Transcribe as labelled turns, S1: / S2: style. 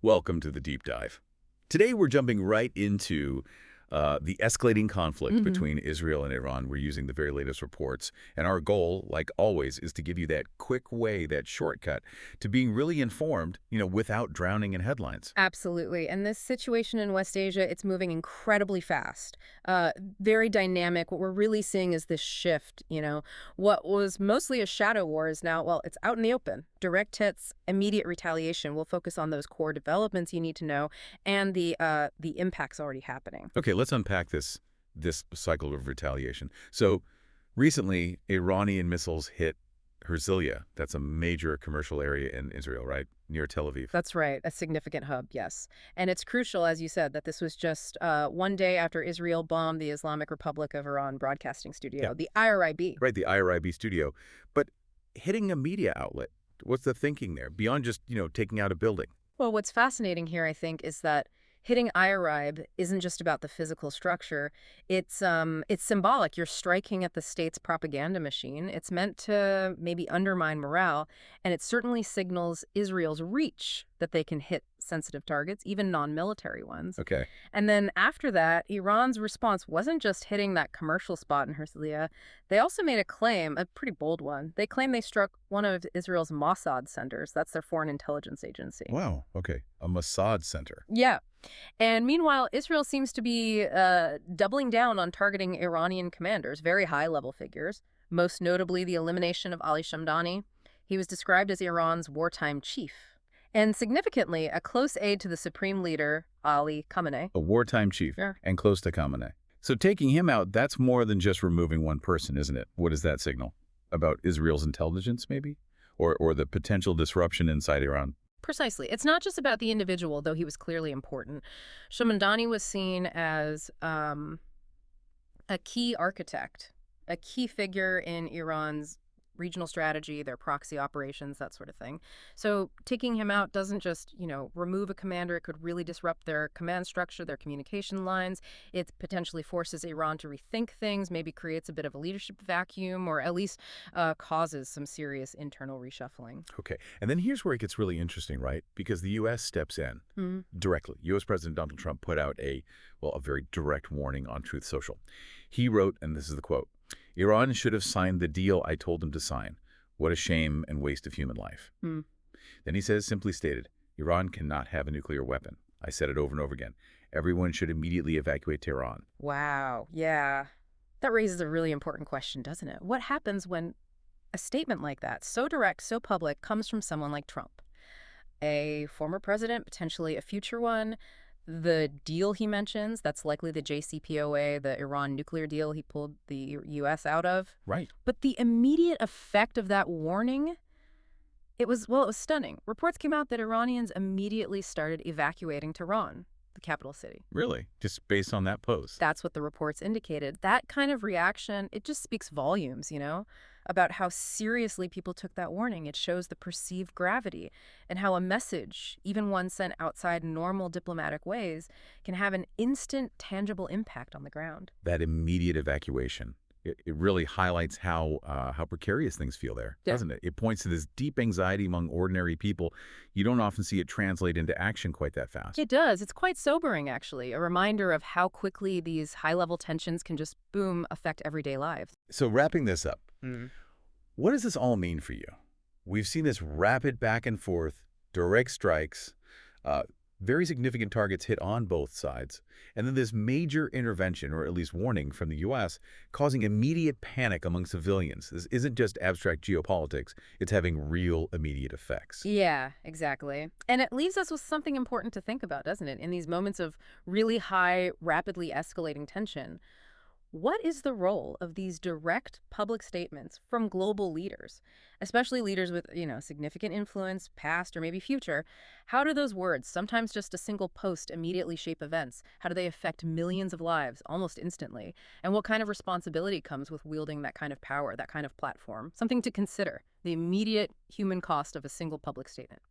S1: Welcome to the deep dive. Today we're jumping right into the escalating conflict
S2: Hmm.
S1: between Israel and Iran. We're using the very latest reports, and our goal, like always, is to give you that quick way, that shortcut to being really informed, without drowning in headlines.
S2: Absolutely. And this situation in West Asia, it's moving incredibly fast. Uh, Very dynamic. What we're really seeing is this shift. What was mostly a shadow war is now, well, it's out in the open. Direct hits, immediate retaliation. We'll focus on those core developments you need to know and the impacts already happening.
S1: Okay, let's unpack this cycle of retaliation. So recently, Iranian missiles hit Herzliya. That's a major commercial area in Israel, right? Near Tel Aviv.
S2: That's right, a significant hub, yes. And it's crucial, as you said, that this was just one day after Israel bombed the Islamic Republic of Iran broadcasting
S1: Yeah.
S2: studio, the IRIB.
S1: Right, the IRIB studio. But hitting a media outlet, what's the thinking there? Beyond just, taking out a building.
S2: Well, what's fascinating here, I think, is that hitting IRIB isn't just about the physical structure. It's symbolic. You're striking at the state's propaganda machine. It's meant to maybe undermine morale, and it certainly signals Israel's reach that they can hit sensitive targets, even non-military ones.
S1: Okay.
S2: And then after that, Iran's response wasn't just hitting that commercial spot in Herzliya. They also made a claim, a pretty bold one. They claim they struck one of Israel's Mossad centers. That's their foreign intelligence agency.
S1: Wow. Okay. A Mossad center.
S2: Yeah. And meanwhile, Israel seems to be doubling down on targeting Iranian commanders, very high-level figures, most notably the elimination of Ali Shamdani. He was described as Iran's wartime chief. And significantly, a close aide to the supreme leader, Ali Khamenei.
S1: A wartime chief
S2: Yeah.
S1: and close to Khamenei. So taking him out, that's more than just removing one person, isn't it? What does that signal? About Israel's intelligence, maybe? Or the potential disruption inside Iran?
S2: Precisely. It's not just about the individual, though he was clearly important. Shamdani was seen as a key architect, a key figure in Iran's regional strategy, their proxy operations, that sort of thing. So taking him out doesn't just remove a commander. It could really disrupt their command structure, their communication lines. It potentially forces Iran to rethink things, maybe creates a bit of a leadership vacuum, or at least causes some serious internal reshuffling.
S1: Okay. And then here's where it gets really interesting, right? Because the U.S. steps in
S2: Hmm.
S1: directly. U.S. President Donald Trump put out a very direct warning on Truth Social. He wrote, and this is the quote, Iran should have signed the deal I told them to sign. What a shame and waste of human life.
S2: Hmm.
S1: Then he says, simply stated, Iran cannot have a nuclear weapon. I said it over and over again. Everyone should immediately evacuate Tehran.
S2: Wow. Yeah. That raises a really important question, doesn't it? What happens when a statement like that, so direct, so public, comes from someone like Trump? A former president, potentially a future one. The deal he mentions, that's likely the JCPOA, the Iran nuclear deal he pulled the U.S. out of.
S1: Right.
S2: But the immediate effect of that warning, it was stunning. Reports came out that Iranians immediately started evacuating Tehran, the capital city.
S1: Really? Just based on that post.
S2: That's what the reports indicated. That kind of reaction, it just speaks volumes about how seriously people took that warning. It shows the perceived gravity and how a message, even one sent outside normal diplomatic ways, can have an instant, tangible impact on the ground.
S1: That immediate evacuation. It really highlights how precarious things feel there,
S2: Yeah.
S1: doesn't it? It points to this deep anxiety among ordinary people. You don't often see it translate into action quite that fast.
S2: It does. It's quite sobering, actually, a reminder of how quickly these high-level tensions can just, boom, affect everyday lives.
S1: So wrapping this up, what does this all mean for you? We've seen this rapid back and forth, direct strikes, very significant targets hit on both sides, and then this major intervention, or at least warning from the U.S., causing immediate panic among civilians. This isn't just abstract geopolitics. It's having real immediate effects.
S2: Yeah, exactly. And it leaves us with something important to think about, doesn't it? In these moments of really high, rapidly escalating tension, what is the role of these direct public statements from global leaders, especially leaders with significant influence, past or maybe future? How do those words, sometimes just a single post, immediately shape events? How do they affect millions of lives almost instantly? And what kind of responsibility comes with wielding that kind of power, that kind of platform? Something to consider, the immediate human cost of a single public statement.